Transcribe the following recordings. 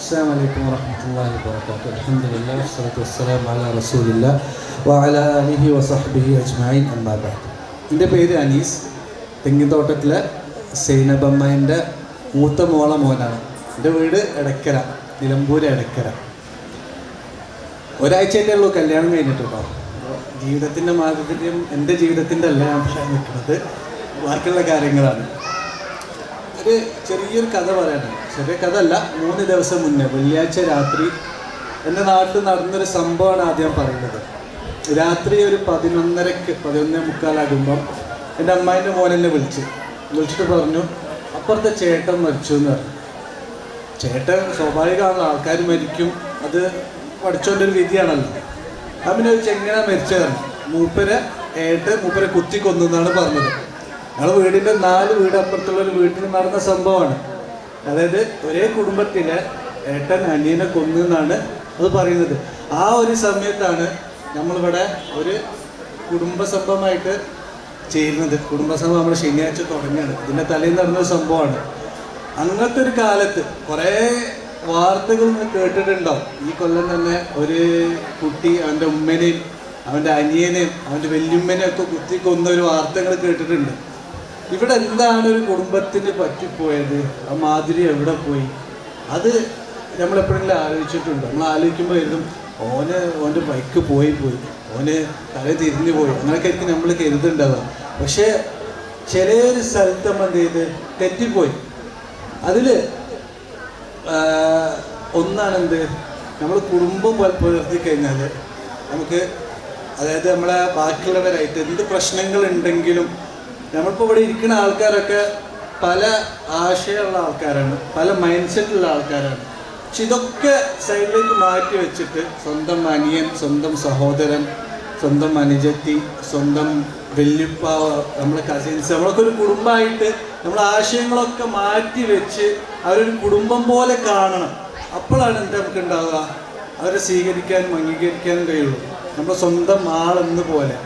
السلام عليكم ورحمة الله وبركاته. الحمد لله والصلاة والسلام على رسول الله وعلى آله وصحبه أجمعين أما بعد. എൻ്റെ പേര് അനീസ്. തെങ്ങിൻതോട്ടത്തിലെ സൈനബമ്മേൻ്റെ മൂത്ത മോനാണ്. എൻ്റെ വീട് എടക്കര, നിലമ്പൂർ എടക്കര. ഒരാഴ്ചയല്ലേ ഉള്ളൂ കല്യാണം കഴിഞ്ഞിട്ടോ. ജീവിതത്തിൻ്റെ മാർഗത്തിൻ്റെയും എൻ്റെ ജീവിതത്തിൻ്റെ അല്ല ഞാൻ പറയാൻ നിൽക്കുന്നത്, ബാക്കിയുള്ള കാര്യങ്ങളാണ്. ഒരു ചെറിയൊരു കഥ പറയാനാണ്. ചെറിയ കഥ അല്ല. 3 ദിവസം മുന്നേ വെള്ളിയാഴ്ച രാത്രി എൻ്റെ നാട്ടിൽ നടന്നൊരു സംഭവമാണ് ആദ്യം പറയുന്നത്. രാത്രി ഒരു 11:45 എൻ്റെ അമ്മായിൻ്റെ മോനെന്നെ വിളിച്ചിട്ട് പറഞ്ഞു, അപ്പുറത്തെ ചേട്ടൻ മരിച്ചു എന്ന് പറഞ്ഞു. ചേട്ടൻ സ്വാഭാവികമാണല്ലോ, ആൾക്കാർ മരിക്കും, അത് പഠിച്ചോണ്ടൊരു വിധിയാണല്ലോ. അവനെ എങ്ങനെ മരിച്ചതാണ്? മൂപ്പരെ കുത്തിക്കൊന്നു എന്നാണ് പറഞ്ഞത്. ഞങ്ങൾ വീടിൻ്റെ 4 വീട് അപ്പുറത്തുള്ളൊരു വീട്ടിൽ നടന്ന സംഭവമാണ്. അതായത് ഒരേ കുടുംബത്തിലെ ഏട്ടൻ അനിയനെ കൊന്നു എന്നാണ് അത് പറയുന്നത്. ആ ഒരു സമയത്താണ് നമ്മളിവിടെ ഒരു കുടുംബസംഭവമായിട്ട് ചെയ്യുന്നത്. കുടുംബസംഭവം നമ്മൾ ശനിയാഴ്ച തുടങ്ങിയാണ്. ഇതിൻ്റെ തലേന്ന് നടന്നൊരു സംഭവമാണ്. അങ്ങനത്തെ ഒരു കാലത്ത് കുറേ വാർത്തകൾ കേട്ടിട്ടുണ്ടാവും. ഈ കൊല്ലം തന്നെ ഒരു കുട്ടി അവൻ്റെ ഉമ്മനെയും അവൻ്റെ അനിയനെയും അവൻ്റെ വല്യമ്മനെയും ഒക്കെ കുത്തിക്കൊന്ന ഒരു വാർത്തകൾ കേട്ടിട്ടുണ്ട്. ഇവിടെ എന്താണ് ഒരു കുടുംബത്തിന് പറ്റിപ്പോയത്? ആ മാതിരി എവിടെ പോയി? അത് നമ്മളെപ്പോഴെങ്കിലും ആലോചിച്ചിട്ടുണ്ടോ? നമ്മൾ ആലോചിക്കുമ്പോൾ എഴുതും, ഓൻ്റെ ബൈക്ക് പോയി ഓന് തല തിരിഞ്ഞു പോയി, അങ്ങനെയൊക്കെ ആയിരിക്കും നമ്മൾ കരുതുണ്ടാവുക. പക്ഷേ ചിലയൊരു സ്ഥലത്ത് നമ്മൾ എന്ത് ചെയ്ത് തെറ്റിപ്പോയി. അതിൽ ഒന്നാണെന്ത്, നമ്മൾ കുടുംബം പുലർത്തി കഴിഞ്ഞാൽ നമുക്ക്, അതായത് നമ്മളെ ബാക്കിയുള്ളവരായിട്ട് എന്ത് പ്രശ്നങ്ങളുണ്ടെങ്കിലും, നമ്മളിപ്പോൾ ഇവിടെ ഇരിക്കുന്ന ആൾക്കാരൊക്കെ പല ആശയമുള്ള ആൾക്കാരാണ്, പല മൈൻഡ് സെറ്റുള്ള ആൾക്കാരാണ്. പക്ഷെ ഇതൊക്കെ സൈഡിലേക്ക് മാറ്റി വെച്ചിട്ട് സ്വന്തം അനിയൻ, സ്വന്തം സഹോദരൻ, സ്വന്തം അനുജത്തി, സ്വന്തം വല്യപ്പ, നമ്മളെ കസിൻസ്, നമ്മളൊക്കെ ഒരു കുടുംബമായിട്ട് നമ്മൾ ആശയങ്ങളൊക്കെ മാറ്റി വെച്ച് അവരൊരു കുടുംബം പോലെ കാണണം. അപ്പോഴാണ് എന്താ നമുക്ക് ഉണ്ടാവുക? അവരെ സ്വീകരിക്കാനും അംഗീകരിക്കാനും കഴിയുള്ളൂ, നമ്മുടെ സ്വന്തം ആളെന്ന് പോലെ.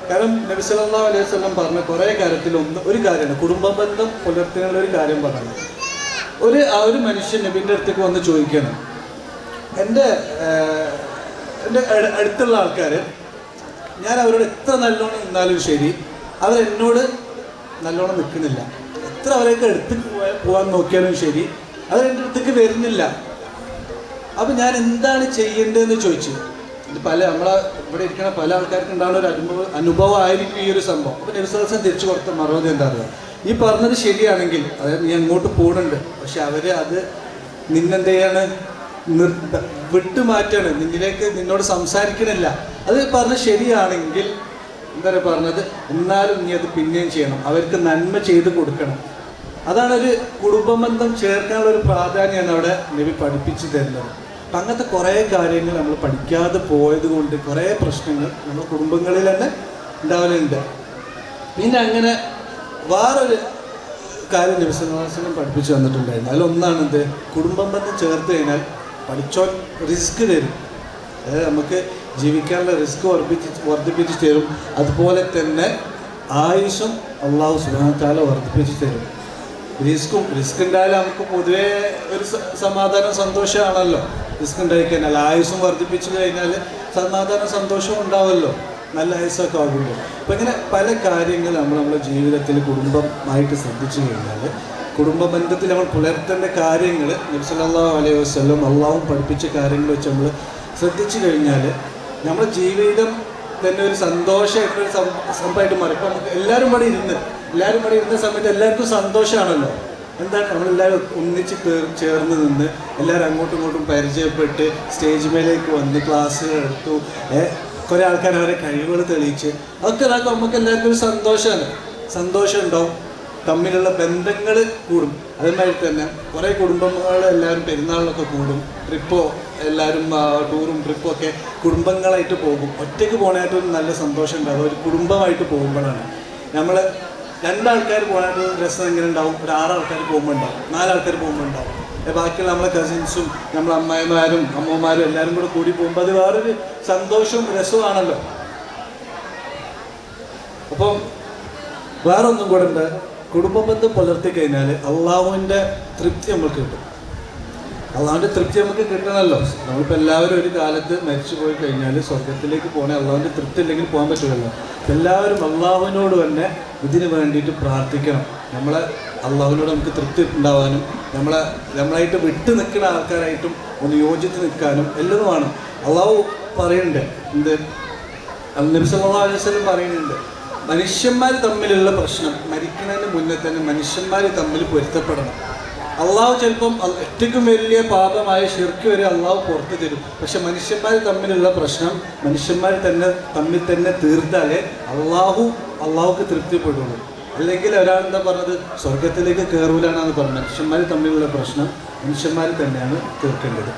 കാരണം നബി സല്ലല്ലാഹു അലൈഹി വസല്ലം പറഞ്ഞ കുറേ കാര്യത്തിൽ ഒരു കാര്യമാണ് കുടുംബ ബന്ധം പുലർത്തുന്നുള്ള ഒരു കാര്യം പറഞ്ഞത്. ഒരു മനുഷ്യൻ നബിൻ്റെ അടുത്തേക്ക് വന്ന് ചോദിക്കണം, എൻ്റെ അടുത്തുള്ള ആൾക്കാർ, ഞാൻ അവരോട് എത്ര നല്ലോണം നിന്നാലും ശരി, അവരെന്നോട് നല്ലോണം നിൽക്കുന്നില്ല. എത്ര അവരൊക്കെ അടുത്തേക്ക് പോകാൻ നോക്കിയാലും ശരി, അവരെൻ്റെ അടുത്തേക്ക് വരുന്നില്ല. അപ്പം ഞാൻ എന്താണ് ചെയ്യേണ്ടതെന്ന് ചോദിച്ചു. നമ്മളെ ഇവിടെ ഇരിക്കുന്ന പല ആൾക്കാർക്ക് ഉണ്ടാകുന്ന ഒരു അനുഭവമായിരിക്കും ഈ ഒരു സംഭവം. അപ്പം നബി സല്ലല്ലാഹു അലൈഹി വസല്ലം തിരിച്ചു കൊടുത്ത മറുപടി എന്താ പറയുക? ഈ പറഞ്ഞത് ശരിയാണെങ്കിൽ, അതായത് നീ അങ്ങോട്ട് പോകുന്നുണ്ട്, പക്ഷെ അവർ അത് നിന്നെന്ത് ചെയ്യാണ്, വിട്ടുമാറ്റാണ്, നിന്നോട് സംസാരിക്കണില്ല. അത് പറഞ്ഞത് ശരിയാണെങ്കിൽ എന്താ പറഞ്ഞത്, എന്നാലും നീ അത് പിന്നെയും ചെയ്യണം, അവർക്ക് നന്മ ചെയ്ത് കൊടുക്കണം. അതാണ് ഒരു കുടുംബബന്ധം ചേർക്കാനുള്ള ഒരു പ്രാധാന്യമാണ് അവിടെ നബി പഠിപ്പിച്ചു തരുന്നത്. അപ്പം അങ്ങനത്തെ കുറേ കാര്യങ്ങൾ നമ്മൾ പഠിക്കാതെ പോയത് കൊണ്ട് കുറേ പ്രശ്നങ്ങൾ നമ്മുടെ കുടുംബങ്ങളിൽ തന്നെ ഉണ്ടാവലുണ്ട്. പിന്നെ അങ്ങനെ വേറൊരു കാര്യം നബി സല്ലല്ലാഹു അലൈഹി വസല്ലം പഠിപ്പിച്ചു തന്നിട്ടുണ്ടായിരുന്നു. അതിലൊന്നാണെന്ത്, കുടുംബം ബന്ധം ചേർത്ത് കഴിഞ്ഞാൽ പഠിച്ചോൻ റിസ്ക് തരും. അതായത് നമുക്ക് ജീവിക്കാനുള്ള റിസ്ക് വർദ്ധിപ്പിച്ച് തരും. അതുപോലെ തന്നെ ആയുസ്സും അള്ളാഹു സുബ്ഹാനഹു വ തആല വർദ്ധിപ്പിച്ച് തരും. റിസ്ക് ഉണ്ടായാലും നമുക്ക് പൊതുവേ ഒരു സമാധാനം സന്തോഷമാണല്ലോ. റിസ്ക് ഉണ്ടായിക്കഴിഞ്ഞാൽ ആയുസ്സും വർദ്ധിപ്പിച്ചു കഴിഞ്ഞാൽ സമാധാനം സന്തോഷവും ഉണ്ടാവുമല്ലോ, നല്ല ആയുസ്സൊക്കെ ആകുമ്പോൾ. അപ്പം ഇങ്ങനെ പല കാര്യങ്ങൾ നമ്മുടെ ജീവിതത്തിൽ കുടുംബമായിട്ട് ശ്രദ്ധിച്ചു കഴിഞ്ഞാൽ, കുടുംബ ബന്ധത്തിൽ നമ്മൾ പുലർത്തേണ്ട കാര്യങ്ങൾ നബി സല്ലല്ലാഹു അലൈഹി വസല്ലം അള്ളാഹും പഠിപ്പിച്ച കാര്യങ്ങൾ വെച്ച് നമ്മൾ ശ്രദ്ധിച്ചു കഴിഞ്ഞാൽ നമ്മുടെ ജീവിതം തന്നെ ഒരു സന്തോഷമായിട്ടൊരു സംഭവമായിട്ട് മാറി. ഇപ്പം നമുക്ക് എല്ലാവരും ഇവിടെ ഇരുന്ന സമയത്ത് എല്ലാവർക്കും സന്തോഷമാണല്ലോ. എന്താണ്, നമ്മളെല്ലാവരും ഒന്നിച്ച് ചേർന്ന് നിന്ന് എല്ലാവരും അങ്ങോട്ടും ഇങ്ങോട്ടും പരിചയപ്പെട്ട് സ്റ്റേജ് മേലേക്ക് വന്ന് ക്ലാസ്സുകൾ എടുത്തു, കുറേ ആൾക്കാർ അവരെ കഴിവുകൾ തെളിയിച്ച്, അതൊക്കെ ഇതാക്കും. നമുക്ക് എല്ലാവർക്കും ഒരു സന്തോഷം ഉണ്ടാവും, തമ്മിലുള്ള ബന്ധങ്ങൾ കൂടും. അതുമാതിരി തന്നെ കുറേ കുടുംബങ്ങൾ എല്ലാവരും പെരുന്നാളിലൊക്കെ കൂടും, എല്ലാവരും ടൂറും ട്രിപ്പും ഒക്കെ കുടുംബങ്ങളായിട്ട് പോകും. ഒറ്റയ്ക്ക് പോകാനായിട്ടൊരു നല്ല സന്തോഷം ഉണ്ടാകും ഒരു കുടുംബമായിട്ട് പോകുമ്പോഴാണ്. നമ്മൾ 2 ആൾക്കാർ പോകാനായിട്ട് രസം എങ്ങനെ ഉണ്ടാവും? ഒരു 6 ആൾക്കാർ പോകുമ്പോൾ ഉണ്ടാവും, 4 ആൾക്കാർ പോകുമ്പോൾ ഉണ്ടാവും. ബാക്കിയുള്ള നമ്മളെ കസിൻസും നമ്മളെ അമ്മായിമാരും അമ്മമാരും എല്ലാവരും കൂടെ കൂടി പോകുമ്പോൾ അത് വേറൊരു സന്തോഷവും രസവുമാണല്ലോ. അപ്പം വേറൊന്നും കൂടെ ഉണ്ട്, കുടുംബബന്ധം പുലർത്തി കഴിഞ്ഞാൽ അള്ളാഹുവിൻ്റെ തൃപ്തി നമ്മൾക്ക് കിട്ടും. അള്ളാഹുവിൻ്റെ തൃപ്തി നമുക്ക് കിട്ടണമല്ലോ. നമ്മളിപ്പോൾ എല്ലാവരും ഒരു കാലത്ത് മരിച്ചു പോയി കഴിഞ്ഞാൽ സ്വർഗത്തിലേക്ക് പോകണേ അള്ളാഹുവിൻ്റെ തൃപ്തി ഇല്ലെങ്കിൽ പോകാൻ പറ്റില്ലല്ലോ. എല്ലാവരും അള്ളാഹുവിനോട് തന്നെ ഇതിന് വേണ്ടിയിട്ട് പ്രാർത്ഥിക്കണം. നമ്മളെ അള്ളാഹുവിനോട് നമുക്ക് തൃപ്തി ഉണ്ടാവാനും നമ്മളായിട്ട് വിട്ടു നിൽക്കുന്ന ആൾക്കാരായിട്ടും ഒന്ന് യോജിച്ച് നിൽക്കാനും എല്ലതുമാണ്. അള്ളാഹു പറയുന്നുണ്ട്, എന്ത് നബി സല്ലല്ലാഹു അലൈഹി വസല്ലം പറയുന്നുണ്ട്, മനുഷ്യന്മാർ തമ്മിലുള്ള പ്രശ്നം മരിക്കുന്നതിന് മുന്നേ തന്നെ മനുഷ്യന്മാർ തമ്മിൽ പൊരുത്തപ്പെടണം. അള്ളാഹു ചിലപ്പം ഏറ്റവും വലിയ പാപമായ ശിർക്ക് വരെ അള്ളാഹു പുറത്തു തരും. പക്ഷെ മനുഷ്യന്മാർ തമ്മിലുള്ള പ്രശ്നം മനുഷ്യന്മാർ തമ്മിൽ തന്നെ തീർത്താലേ അള്ളാഹുക്ക് തൃപ്തിപ്പെടുള്ളൂ. അല്ലെങ്കിൽ ഒരാളെന്താ പറഞ്ഞത്, സ്വർഗത്തിലേക്ക് കയറൂലാണെന്ന് പറഞ്ഞു. മനുഷ്യന്മാർ തമ്മിലുള്ള പ്രശ്നം മനുഷ്യന്മാർ തന്നെയാണ് തീർക്കേണ്ടത്.